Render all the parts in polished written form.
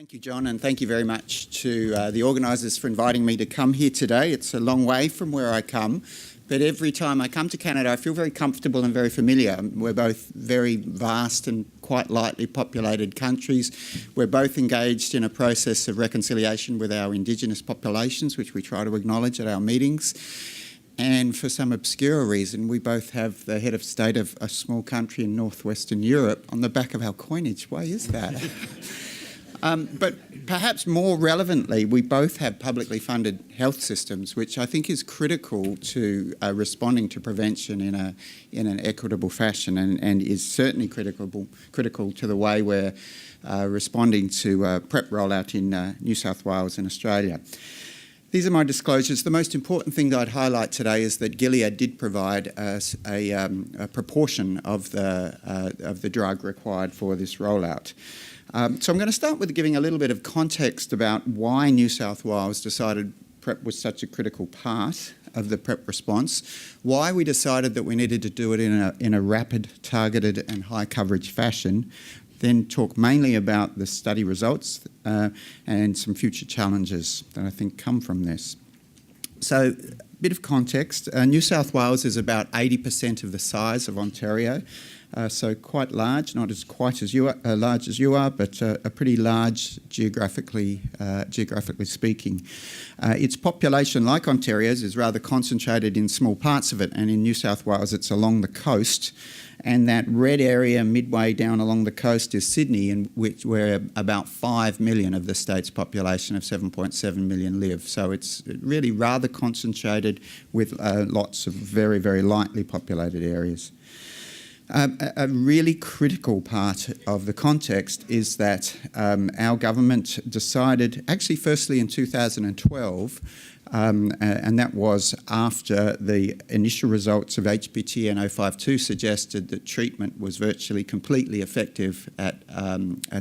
Thank you, John, and thank you very much to the organisers for inviting me to come here today. It's a long way from where I come, but every time I come to Canada I feel very comfortable and very familiar. We're both very vast and quite lightly populated countries. We're both engaged in a process of reconciliation with our Indigenous populations, which we try to acknowledge at our meetings. And for some obscure reason, we both have the head of state of a small country in northwestern Europe on the back of our coinage. Why is that? But perhaps more relevantly, we both have publicly funded health systems, which I think is critical to responding to prevention in an equitable fashion, and is certainly critical to the way we're responding to PrEP rollout in New South Wales and Australia. These are my disclosures. The most important thing that I'd highlight today is that Gilead did provide us a proportion of the drug required for this rollout. So I'm going to start with giving a little bit of context about why New South Wales decided PrEP was such a critical part of the PrEP response, why we decided that we needed to do it in a rapid, targeted and high coverage fashion, then talk mainly about the study results and some future challenges that I think come from this. So a bit of context, New South Wales is about 80% of the size of Ontario. So quite large, not as quite as large as you are, but a pretty large geographically speaking. Its population, like Ontario's, is rather concentrated in small parts of it, and in New South Wales it's along the coast. And that red area midway down along the coast is Sydney, in which where about 5 million of the state's population of 7.7 million live. So it's really rather concentrated with lots of very, very lightly populated areas. A really critical part of the context is that our government decided, actually firstly in 2012, and that was after the initial results of HPTN 052 suggested that treatment was virtually completely effective at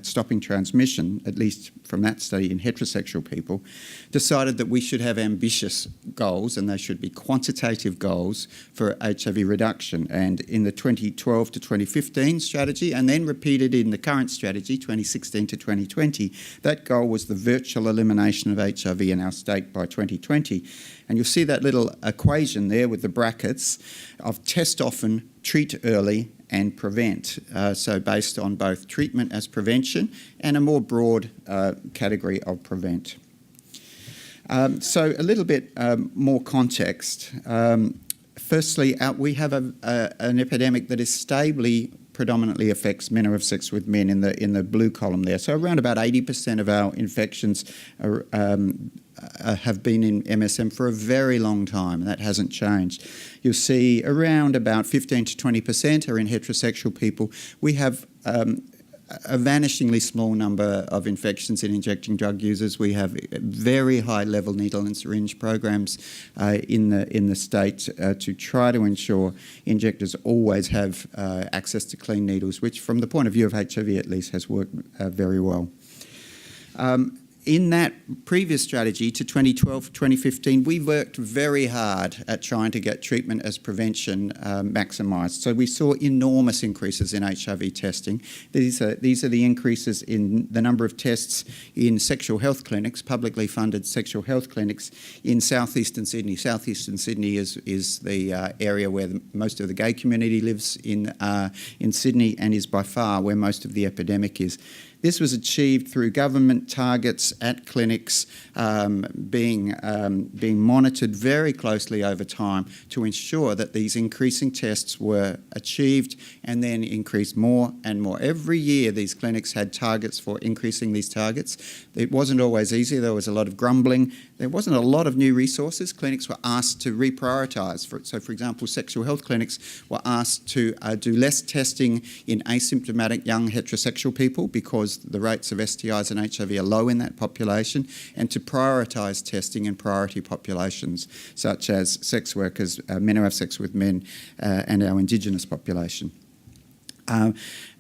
stopping transmission, at least from that study in heterosexual people, decided that we should have ambitious goals, and they should be quantitative goals for HIV reduction. And in the 2012 to 2015 strategy, and then repeated in the current strategy, 2016 to 2020, that goal was the virtual elimination of HIV in our state by 2020. And you'll see that little equation there with the brackets of test often, treat early and prevent. So based on both treatment as prevention and a more broad category of prevent. So a little bit more context. Firstly, we have an epidemic that is stably predominantly affects men who have sex with men in the blue column there. So around about 80% of our infections have been in MSM for a very long time, and that hasn't changed. You'll see around about 15 to 20% are in heterosexual people. We have a vanishingly small number of infections in injecting drug users. We have very high level needle and syringe programs in the state to try to ensure injectors always have access to clean needles, which from the point of view of HIV at least has worked very well. In that previous strategy to 2012-2015, we worked very hard at trying to get treatment as prevention maximised. So we saw enormous increases in HIV testing. These are the increases in the number of tests in sexual health clinics, publicly funded sexual health clinics in southeastern Sydney. Southeastern Sydney is the area where most of the gay community lives in Sydney, and is by far where most of the epidemic is. This was achieved through government targets at clinics being monitored very closely over time to ensure that these increasing tests were achieved and then increased more and more. Every year these clinics had targets for increasing these targets. It wasn't always easy. There was a lot of grumbling. There wasn't a lot of new resources. Clinics were asked to reprioritise. So, for example, sexual health clinics were asked to do less testing in asymptomatic young heterosexual people because the rates of STIs and HIV are low in that population, and to prioritise testing in priority populations, such as sex workers, men who have sex with men, and our Indigenous population.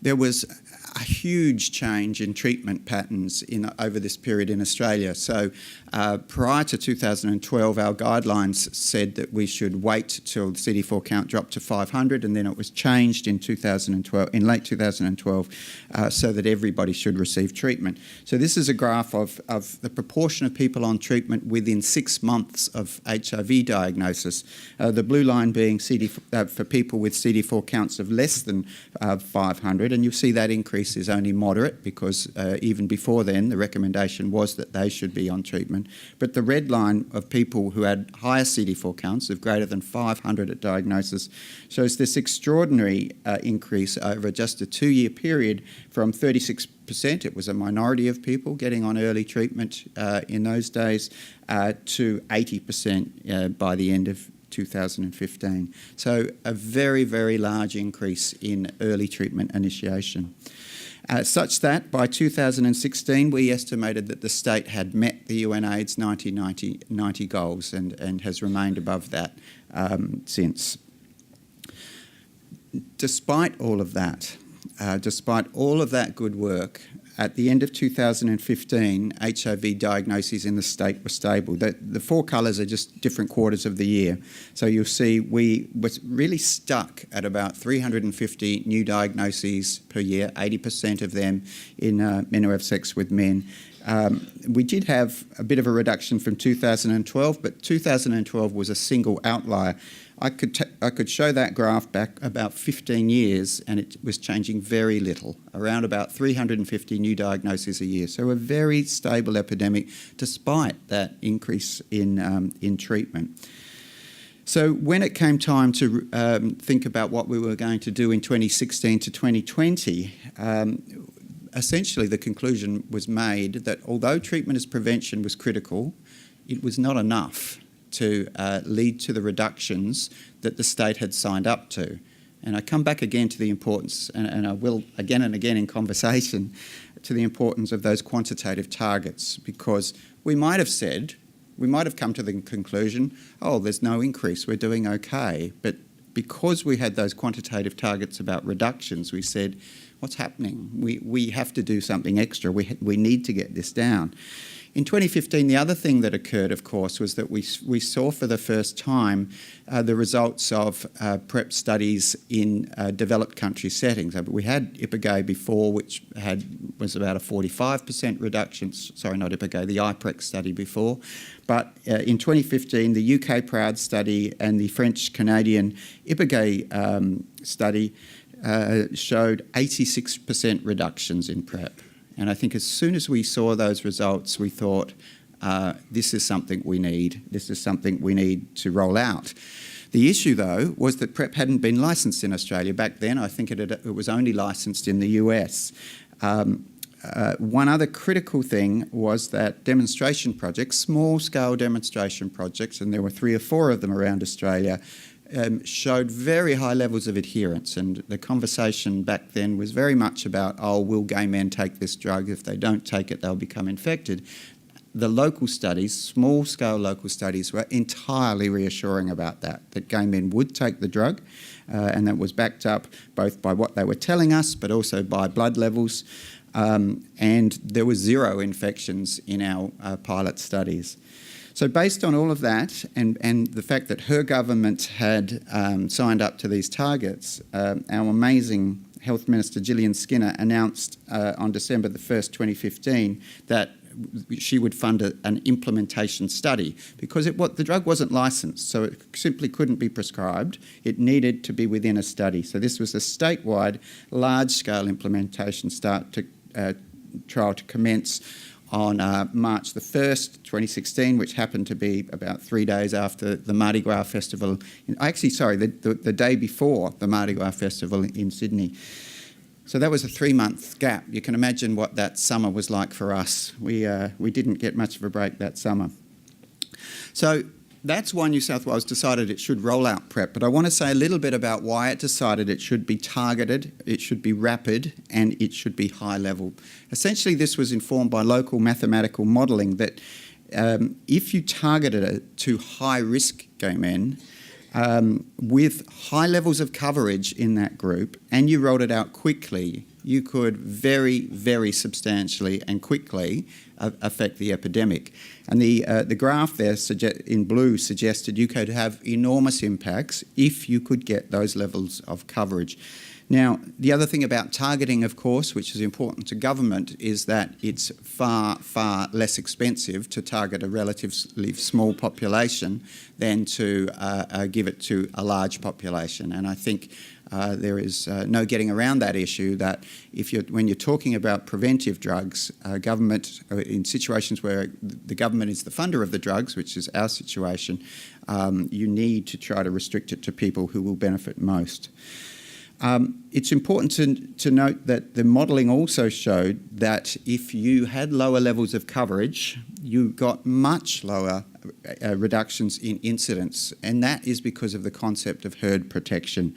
There was a huge change in treatment patterns over this period in Australia. So prior to 2012, our guidelines said that we should wait till the CD4 count dropped to 500, and then it was changed in late 2012, so that everybody should receive treatment. So this is a graph of the proportion of people on treatment within 6 months of HIV diagnosis. The blue line being for people with CD4 counts of less than 500, and you'll see that increase is only moderate because even before then the recommendation was that they should be on treatment. But the red line of people who had higher CD4 counts of greater than 500 at diagnosis shows this extraordinary increase over just a 2-year period from 36%, it was a minority of people getting on early treatment in those days, to 80% by the end of 2015. So a very, very large increase in early treatment initiation. Such that by 2016 we estimated that the state had met the UNAIDS 90 goals and has remained above that since. Despite all of that good work, at the end of 2015, HIV diagnoses in the state were stable. The 4 colours are just different quarters of the year. So you'll see we was really stuck at about 350 new diagnoses per year, 80% of them in men who have sex with men. We did have a bit of a reduction from 2012, but 2012 was a single outlier. I could show that graph back about 15 years and it was changing very little, around about 350 new diagnoses a year. So a very stable epidemic despite that increase in treatment. So when it came time to think about what we were going to do in 2016 to 2020, essentially the conclusion was made that although treatment as prevention was critical, it was not enough to lead to the reductions that the state had signed up to. And I come back again to the importance, and I will again and again in conversation, to the importance of those quantitative targets, because we might have come to the conclusion, oh, there's no increase, we're doing okay. But because we had those quantitative targets about reductions, we said, what's happening? We have to do something extra. We need to get this down. In 2015, the other thing that occurred, of course, was that we saw for the first time the results of PrEP studies in developed country settings. We had Ipigay before, which was about a 45% reduction. Sorry, not Ipigay, the IPREC study before. But in 2015, the UK PROUD study and the French-Canadian Ipigay study showed 86% reductions in PrEP. And I think as soon as we saw those results, we thought, this is something we need. This is something we need to roll out. The issue, though, was that PrEP hadn't been licensed in Australia. Back then, I think it was only licensed in the US. One other critical thing was that demonstration projects, small-scale demonstration projects, and there were 3 or 4 of them around Australia, showed very high levels of adherence, and the conversation back then was very much about, oh, will gay men take this drug? If they don't take it, they'll become infected. The local studies, small-scale local studies, were entirely reassuring about that gay men would take the drug, and that was backed up both by what they were telling us, but also by blood levels, and there were 0 infections in our pilot studies. So based on all of that and the fact that her government had signed up to these targets, our amazing Health Minister Gillian Skinner announced on December the 1st, 2015, that she would fund an implementation study because the drug wasn't licensed, so it simply couldn't be prescribed. It needed to be within a study. So this was a statewide, large-scale implementation trial to commence on March the 1st, 2016, which happened to be about 3 days after the Mardi Gras Festival. The day before the Mardi Gras Festival in Sydney. So that was a 3-month gap. You can imagine what that summer was like for us. We didn't get much of a break that summer. So that's why New South Wales decided it should roll out PrEP, but I want to say a little bit about why it decided it should be targeted, it should be rapid, and it should be high level. Essentially, this was informed by local mathematical modelling that if you targeted it to high-risk gay men with high levels of coverage in that group and you rolled it out quickly, you could very, very substantially and quickly affect the epidemic. And the graph there in blue suggested you could have enormous impacts if you could get those levels of coverage. Now, the other thing about targeting, of course, which is important to government, is that it's far, far less expensive to target a relatively small population than to give it to a large population. And I think there is no getting around that issue, that when you're talking about preventive drugs, government, in situations where the government is the funder of the drugs, which is our situation, you need to try to restrict it to people who will benefit most. It's important to note that the modelling also showed that if you had lower levels of coverage, you got much lower reductions in incidence, and that is because of the concept of herd protection,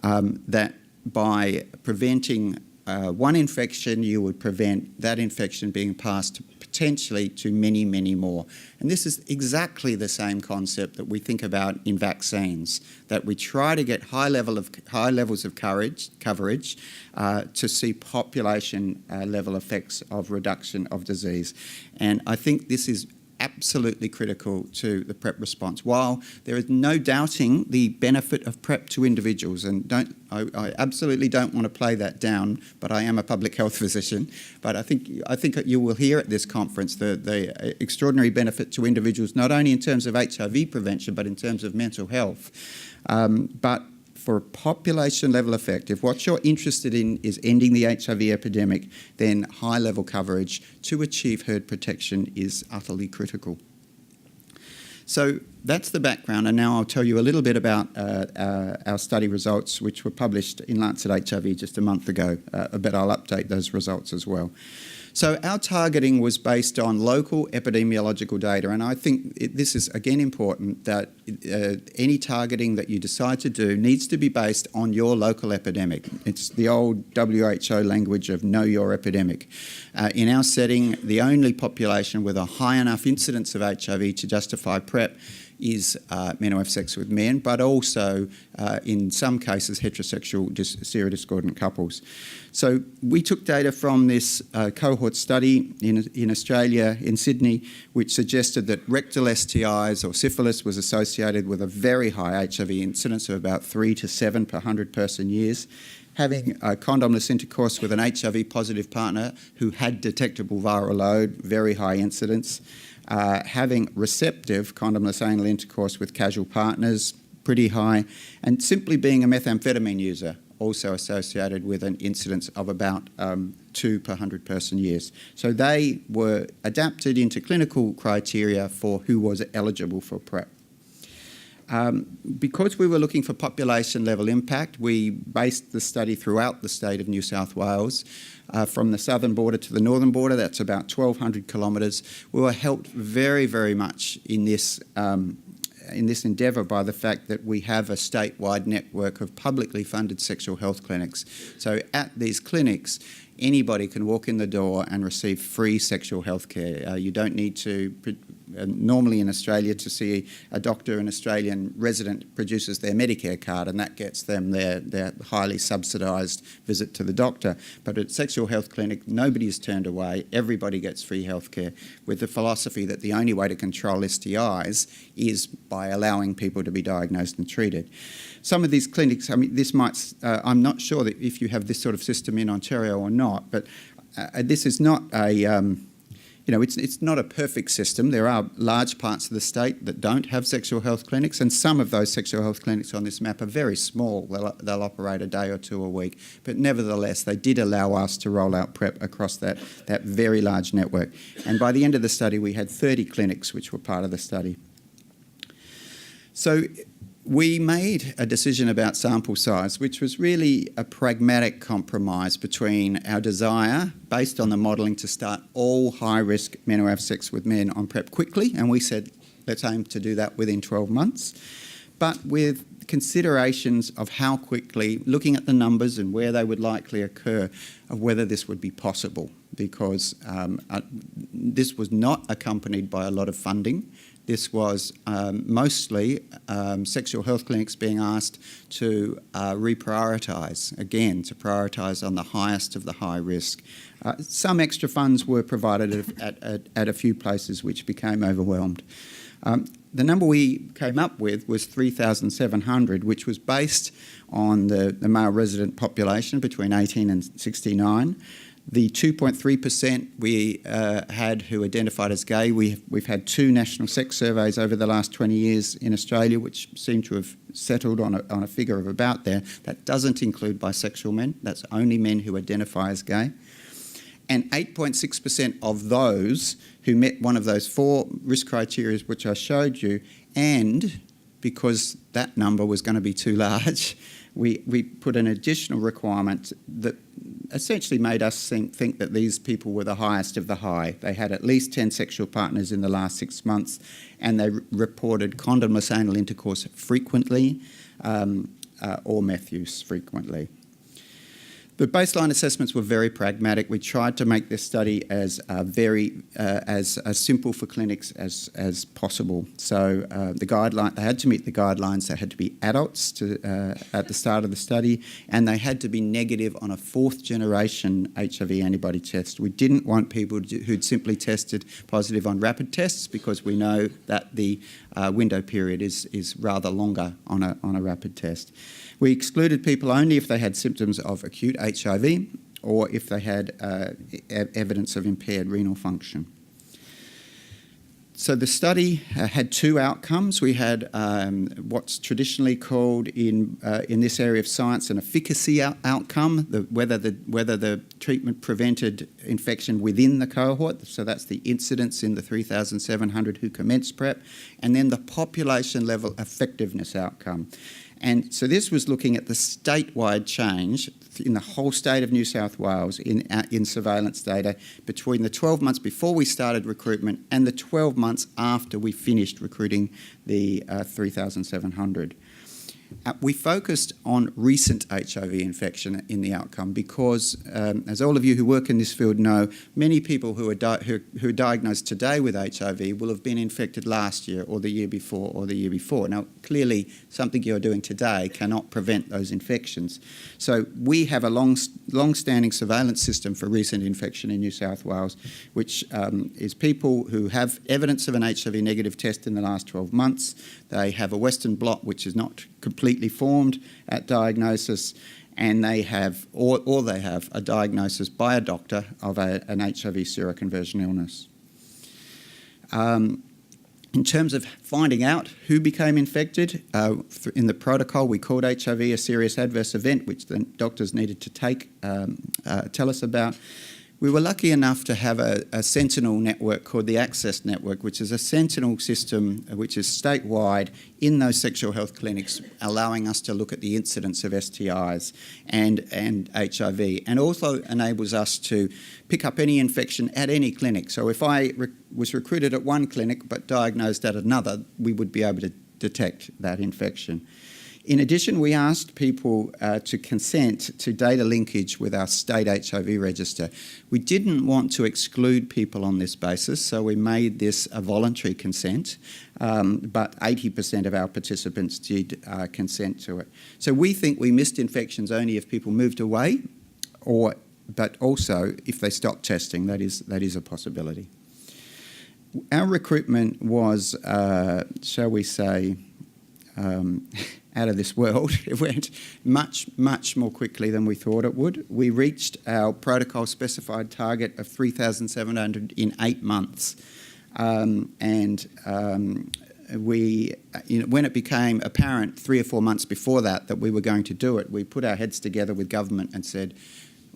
that by preventing one infection, you would prevent that infection being passed potentially to many, many more. And this is exactly the same concept that we think about in vaccines, that we try to get high levels of coverage to see population level effects of reduction of disease. And I think this is absolutely critical to the PrEP response. While there is no doubting the benefit of PrEP to individuals, and I absolutely don't want to play that down, but I am a public health physician. But I think you will hear at this conference the extraordinary benefit to individuals, not only in terms of HIV prevention, but in terms of mental health. But for a population level effect, if what you're interested in is ending the HIV epidemic, then high level coverage to achieve herd protection is utterly critical. So that's the background, and now I'll tell you a little bit about our study results, which were published in Lancet HIV just a month ago, but I'll update those results as well. So our targeting was based on local epidemiological data, and I think this is again important, that any targeting that you decide to do needs to be based on your local epidemic. It's the old WHO language of know your epidemic. In our setting, the only population with a high enough incidence of HIV to justify PrEP is men who have sex with men, but also in some cases heterosexual serodiscordant couples. So we took data from this cohort study in Australia, in Sydney, which suggested that rectal STIs or syphilis was associated with a very high HIV incidence of about 3 to 7 per 100 person years. Having condomless intercourse with an HIV positive partner who had detectable viral load, very high incidence. Having receptive condomless anal intercourse with casual partners, pretty high, and simply being a methamphetamine user, also associated with an incidence of about 2 per 100 person years. So they were adapted into clinical criteria for who was eligible for PrEP. Because we were looking for population level impact, we based the study throughout the state of New South Wales. From the southern border to the northern border, that's about 1,200 kilometres. We were helped very, very much in this endeavour by the fact that we have a statewide network of publicly funded sexual health clinics. So at these clinics, anybody can walk in the door and receive free sexual health care. You don't need to, normally in Australia, to see a doctor, an Australian resident produces their Medicare card, and that gets them their highly subsidised visit to the doctor. But at sexual health clinic, nobody is turned away. Everybody gets free health care, with the philosophy that the only way to control STIs is by allowing people to be diagnosed and treated. Some of these clinics, I mean, this might, I'm not sure that if you have this sort of system in Ontario or not, but this is not a, it's not a perfect system. There are large parts of the state that don't have sexual health clinics, and some of those sexual health clinics on this map are very small. They'll operate a day or two a week, but nevertheless, they did allow us to roll out PrEP across that very large network. And by the end of the study, we had 30 clinics which were part of the study. So we made a decision about sample size, which was really a pragmatic compromise between our desire, based on the modelling, to start all high-risk men who have sex with men on PrEP quickly, and we said let's aim to do that within 12 months, but with considerations of how quickly, looking at the numbers and where they would likely occur, of whether this would be possible, because this was not accompanied by a lot of funding. this was mostly sexual health clinics being asked to reprioritise, again, to prioritise on the highest of the high risk. Some extra funds were provided at a few places which became overwhelmed. The number we came up with was 3,700, which was based on the male resident population between 18 and 69. The 2.3% we had who identified as gay, we've had 2 national sex surveys over the last 20 years in Australia, which seem to have settled on a figure of about there. That doesn't include bisexual men. That's only men who identify as gay. And 8.6% of those who met one of those 4 risk criteria which I showed you, and because that number was going to be too large, we put an additional requirement that essentially made us think that these people were the highest of the high. They had at least 10 sexual partners in the last 6 months, and they reported condomless anal intercourse frequently or meth use frequently. The baseline assessments were very pragmatic. We tried to make this study as simple for clinics as possible. So they had to meet the guidelines. They had to be adults at the start of the study, and they had to be negative on a 4th generation HIV antibody test. We didn't want people who'd simply tested positive on rapid tests, because we know that the window period is rather longer on a rapid test. We excluded people only if they had symptoms of acute HIV or if they had evidence of impaired renal function. So the study had 2 outcomes. We had what's traditionally called in this area of science an efficacy outcome, whether the treatment prevented infection within the cohort. So that's the incidence in the 3,700 who commenced PrEP, and then the population level effectiveness outcome. And so this was looking at the statewide change in the whole state of New South Wales in surveillance data between the 12 months before we started recruitment and the 12 months after we finished recruiting the 3,700. We focused on recent HIV infection in the outcome because, as all of you who work in this field know, many people who are diagnosed today with HIV will have been infected last year or the year before or the year before. Now, clearly, something you're doing today cannot prevent those infections. So we have a long-standing surveillance system for recent infection in New South Wales, which is people who have evidence of an HIV negative test in the last 12 months. They have a Western blot which is not completely formed at diagnosis, and they have a diagnosis by a doctor of an HIV seroconversion illness. In terms of finding out who became infected, in the protocol we called HIV a serious adverse event, which the doctors needed to tell us about. We were lucky enough to have a sentinel network called the Access Network, which is a sentinel system which is statewide in those sexual health clinics, allowing us to look at the incidence of STIs and HIV, and also enables us to pick up any infection at any clinic. So if I was recruited at one clinic but diagnosed at another, we would be able to detect that infection. In addition, we asked people to consent to data linkage with our state HIV register. We didn't want to exclude people on this basis, so we made this a voluntary consent, but 80% of our participants did consent to it. So we think we missed infections only if people moved away, but also if they stopped testing. That is a possibility. Our recruitment was, shall we say, out of this world. It went much, much more quickly than we thought it would. We reached our protocol specified target of 3,700 in 8 months. When it became apparent 3 or 4 months before that we were going to do it, we put our heads together with government and said,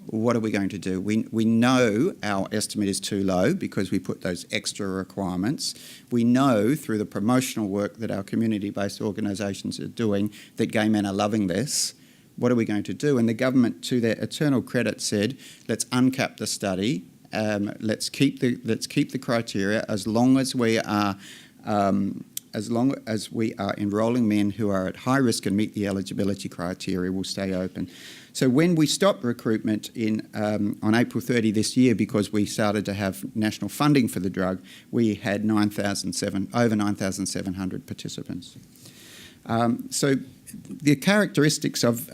what are we going to do? We know our estimate is too low because we put those extra requirements. We know through the promotional work that our community-based organisations are doing that gay men are loving this. What are we going to do? And the government, to their eternal credit, said, let's uncap the study. Let's keep the criteria as long as we are as long as we are enrolling men who are at high risk and meet the eligibility criteria, will stay open. So when we stopped recruitment on April 30 this year, because we started to have national funding for the drug, we had over 9,700 participants. So the characteristics of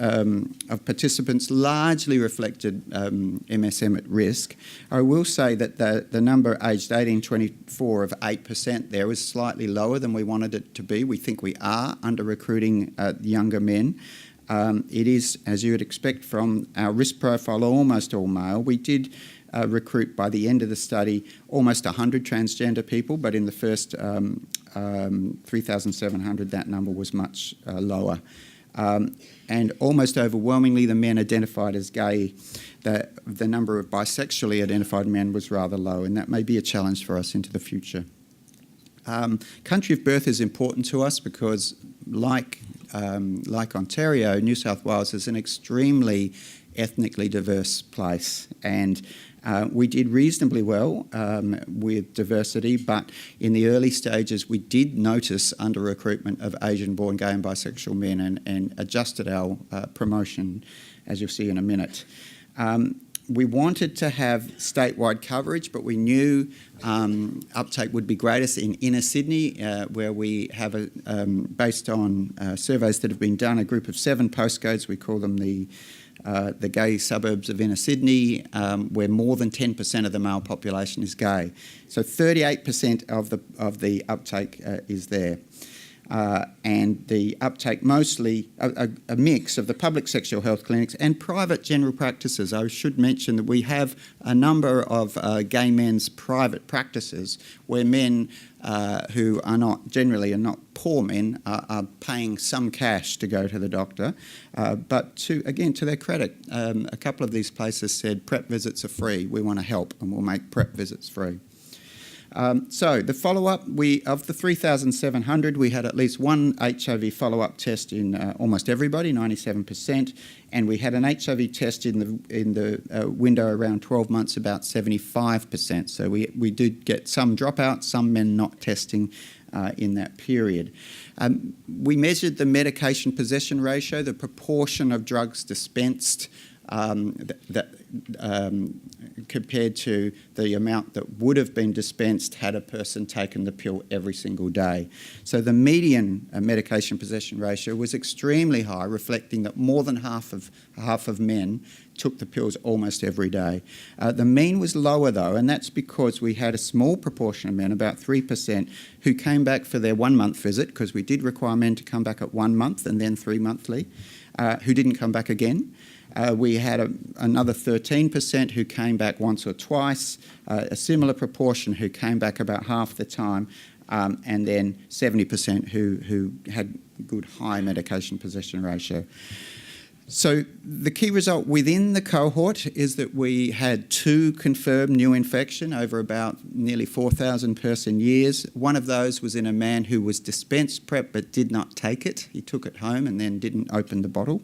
participants largely reflected MSM at risk. I will say that the number aged 18-24 of 8% there was slightly lower than we wanted it to be. We think we are under-recruiting younger men. It is, as you would expect from our risk profile, almost all male. We did recruit by the end of the study almost 100 transgender people, but in the first 3,700 that number was much lower. And almost overwhelmingly the men identified as gay. The number of bisexually identified men was rather low, and that may be a challenge for us into the future. Country of birth is important to us because like Ontario, New South Wales is an extremely ethnically diverse place, and we did reasonably well with diversity, but in the early stages we did notice under-recruitment of Asian-born gay and bisexual men and adjusted our promotion, as you'll see in a minute. We wanted to have statewide coverage, but we knew uptake would be greatest in inner Sydney, where we have, based on surveys that have been done, a group of 7 postcodes. We call them the gay suburbs of inner Sydney, where more than 10% of the male population is gay. So 38% of the uptake is there. And the uptake mostly a mix of the public sexual health clinics and private general practices. I should mention that we have a number of gay men's private practices where men who are not poor men are paying some cash to go to the doctor. But to their credit, a couple of these places said PrEP visits are free. We want to help and we'll make PrEP visits free. So the follow-up, of the 3,700, we had at least one HIV follow-up test in almost everybody, 97%, and we had an HIV test in the window around 12 months, about 75%. So we did get some dropouts, some men not testing in that period. We measured the medication possession ratio, the proportion of drugs dispensed compared to the amount that would have been dispensed had a person taken the pill every single day. So the median medication possession ratio was extremely high, reflecting that more than half of men took the pills almost every day. The mean was lower though, and that's because we had a small proportion of men, about 3%, who came back for their 1-month visit, because we did require men to come back at 1 month and then 3 monthly, who didn't come back again. We had another 13% who came back once or twice, a similar proportion who came back about half the time, and then 70% who had good high medication possession ratio. So the key result within the cohort is that we had 2 confirmed new infection over about nearly 4,000 person years. One of those was in a man who was dispensed PrEP but did not take it. He took it home and then didn't open the bottle.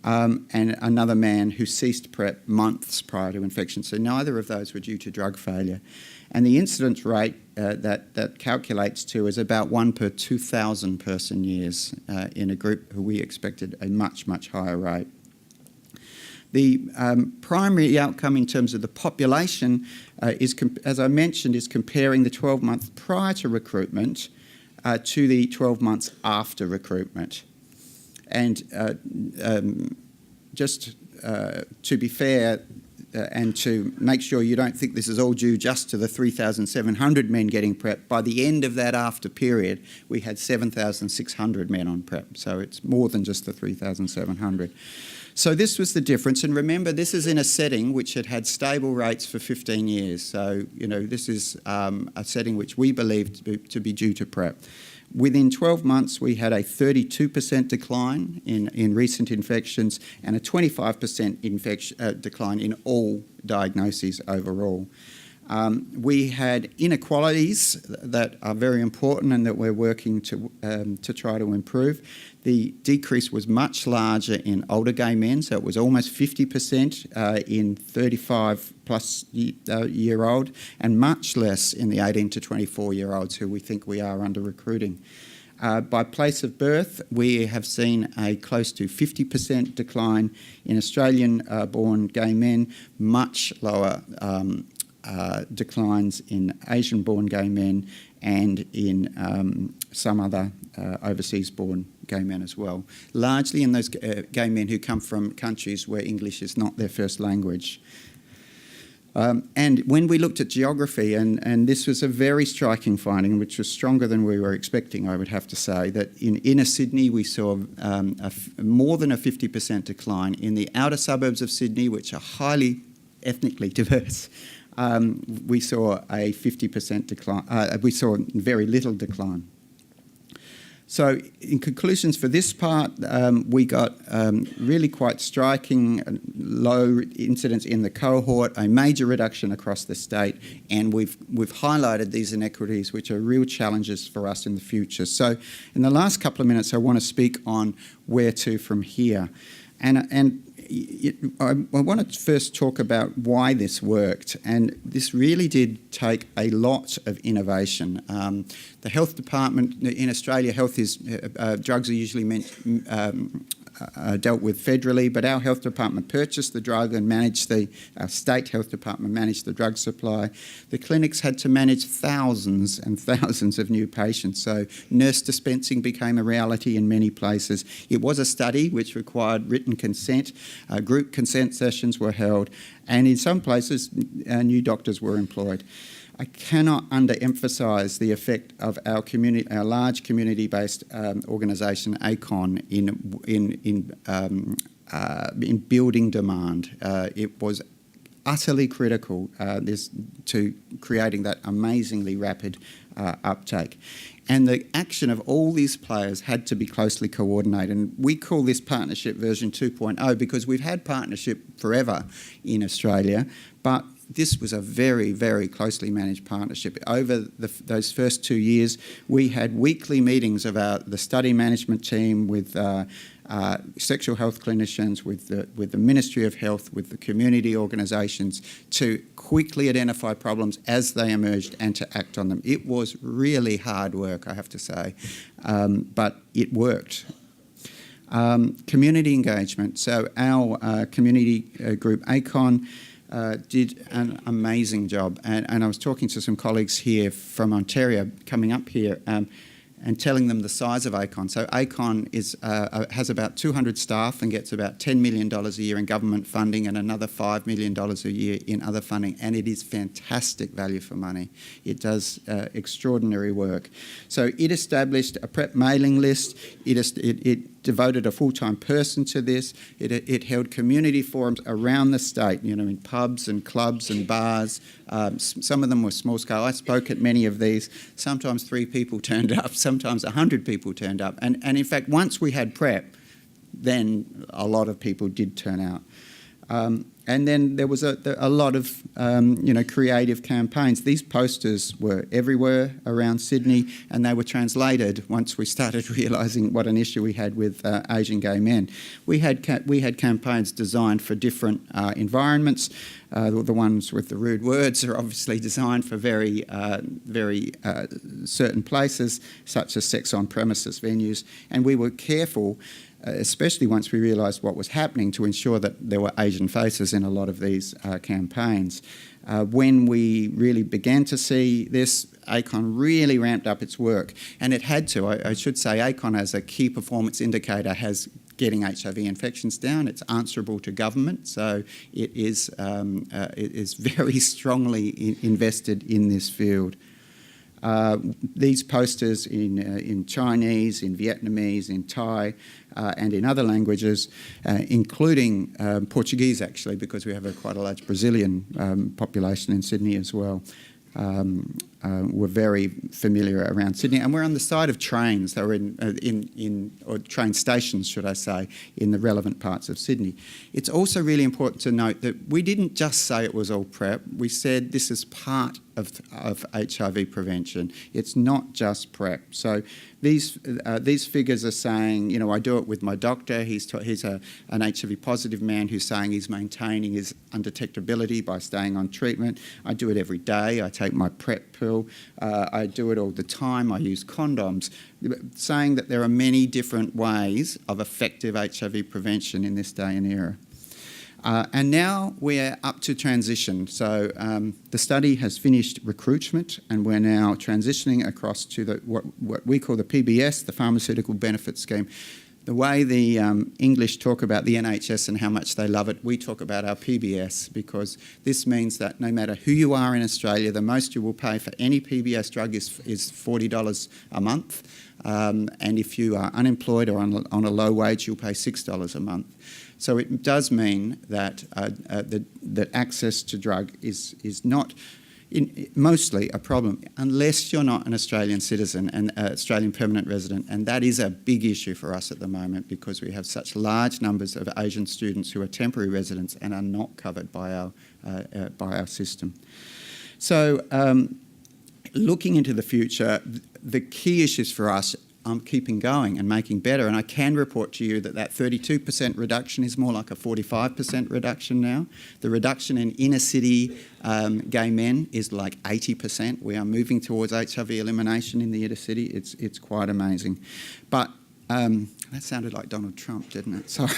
And another man who ceased PrEP months prior to infection. So neither of those were due to drug failure. And the incidence rate that calculates to is about 1 per 2,000 person years in a group who we expected a much, much higher rate. The primary outcome in terms of the population is, as I mentioned, is comparing the 12 months prior to recruitment to the 12 months after recruitment. And just to be fair and to make sure you don't think this is all due just to the 3,700 men getting PrEP, by the end of that after period, we had 7,600 men on PrEP. So it's more than just the 3,700. So this was the difference. And remember, this is in a setting which had had stable rates for 15 years. So, this is a setting which we believe to be due to PrEP. Within 12 months, we had a 32% decline in recent infections and a 25% decline in all diagnoses overall. We had inequalities that are very important and that we're working to try to improve. The decrease was much larger in older gay men, so it was almost 50% in 35 plus year old, and much less in the 18 to 24 year olds, who we think we are under recruiting. By place of birth, we have seen a close to 50% decline in Australian-born gay men, much lower declines in Asian-born gay men and in some other overseas-born gay men as well, largely in those gay men who come from countries where English is not their first language. And when we looked at geography, and this was a very striking finding, which was stronger than we were expecting, I would have to say, that in inner Sydney we saw more than a 50% decline. In the outer suburbs of Sydney, which are highly ethnically diverse, we saw a 50% decline. We saw very little decline. So in conclusions for this part, we got really quite striking low incidence in the cohort, a major reduction across the state, and we've highlighted these inequities, which are real challenges for us in the future. So in the last couple of minutes, I want to speak on where to from here. I want to first talk about why this worked, and this really did take a lot of innovation. The health department in Australia, drugs are usually dealt with federally, but our health department purchased the drug and our state health department managed the drug supply. The clinics had to manage thousands and thousands of new patients, so nurse dispensing became a reality in many places. It was a study which required written consent. Group consent sessions were held, and in some places new doctors were employed. I cannot underemphasise the effect of our large community-based organisation, ACON, in building demand. It was utterly critical to creating that amazingly rapid uptake. And the action of all these players had to be closely coordinated. And we call this partnership version 2.0 because we've had partnership forever in Australia, but this was a very, very closely managed partnership. Over those first 2 years, we had weekly meetings of the study management team with sexual health clinicians, with the Ministry of Health, with the community organisations, to quickly identify problems as they emerged and to act on them. It was really hard work, I have to say, but it worked. Community engagement. So our community group, ACON, did an amazing job. And I was talking to some colleagues here from Ontario coming up here and telling them the size of ACON. So ACON has about 200 staff and gets about $10 million a year in government funding and another $5 million a year in other funding. And it is fantastic value for money. It does extraordinary work. So it established a PrEP mailing list. It devoted a full-time person to this. It held community forums around the state, in pubs and clubs and bars. Some of them were small scale. I spoke at many of these. Sometimes 3 people turned up, sometimes 100 people turned up. And in fact, once we had PrEP, then a lot of people did turn out. And then there was a lot of, creative campaigns. These posters were everywhere around Sydney, and they were translated once we started realising what an issue we had with Asian gay men. We had campaigns designed for different environments. The ones with the rude words are obviously designed for very certain places, such as sex on premises venues, and we were careful, especially once we realised what was happening, to ensure that there were Asian faces in a lot of these campaigns. When we really began to see this, ACON really ramped up its work, and it had to. I should say ACON, as a key performance indicator, has getting HIV infections down. It's answerable to government, so it is very strongly invested in this field. These posters in Chinese, in Vietnamese, in Thai, and in other languages, including Portuguese, actually, because we have quite a large Brazilian population in Sydney as well. were very familiar around Sydney, and we're on the side of trains. They were or train stations, should I say, in the relevant parts of Sydney. It's also really important to note that we didn't just say it was all PrEP. We said this is part of HIV prevention. It's not just PrEP. So these figures are saying, you know, I do it with my doctor. He's an HIV positive man who's saying he's maintaining his undetectability by staying on treatment. I do it every day. I take my PrEP pill. I do it all the time. I use condoms, saying that there are many different ways of effective HIV prevention in this day and era. And now we're up to transition. So the study has finished recruitment, and we're now transitioning across to what we call the PBS, the Pharmaceutical Benefit Scheme. The way the English talk about the NHS and how much they love it, we talk about our PBS, because this means that no matter who you are in Australia, the most you will pay for any PBS drug is $40 a month. And if you are unemployed or on a low wage, you'll pay $6 a month. So it does mean that that access to drug is not mostly a problem unless you're not an Australian citizen and Australian permanent resident, and that is a big issue for us at the moment because we have such large numbers of Asian students who are temporary residents and are not covered by our system. So looking into the future, the key issues for us keeping going and making better. And I can report to you that 32% reduction is more like a 45% reduction now. The reduction in inner city gay men is like 80%. We are moving towards HIV elimination in the inner city. It's quite amazing. But that sounded like Donald Trump, didn't it? Sorry.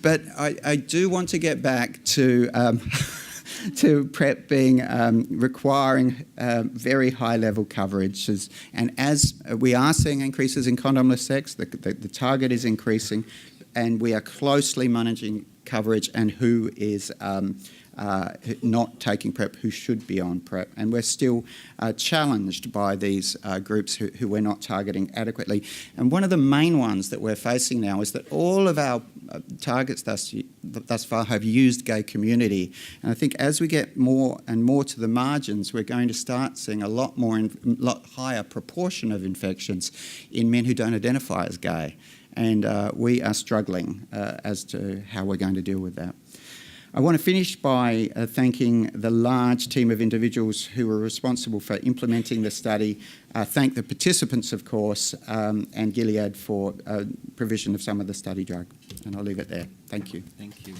But I do want to get back to PrEP being requiring very high-level coverage. And as we are seeing increases in condomless sex, the target is increasing, and we are closely managing coverage and who is not taking PrEP, who should be on PrEP. And we're still challenged by these groups who we're not targeting adequately. And one of the main ones that we're facing now is that all of our targets thus far have used gay community. And I think as we get more and more to the margins, we're going to start seeing a lot higher proportion of infections in men who don't identify as gay. And we are struggling as to how we're going to deal with that. I want to finish by thanking the large team of individuals who were responsible for implementing the study, thank the participants, of course, and Gilead for provision of some of the study drug. And I'll leave it there. Thank you. Thank you.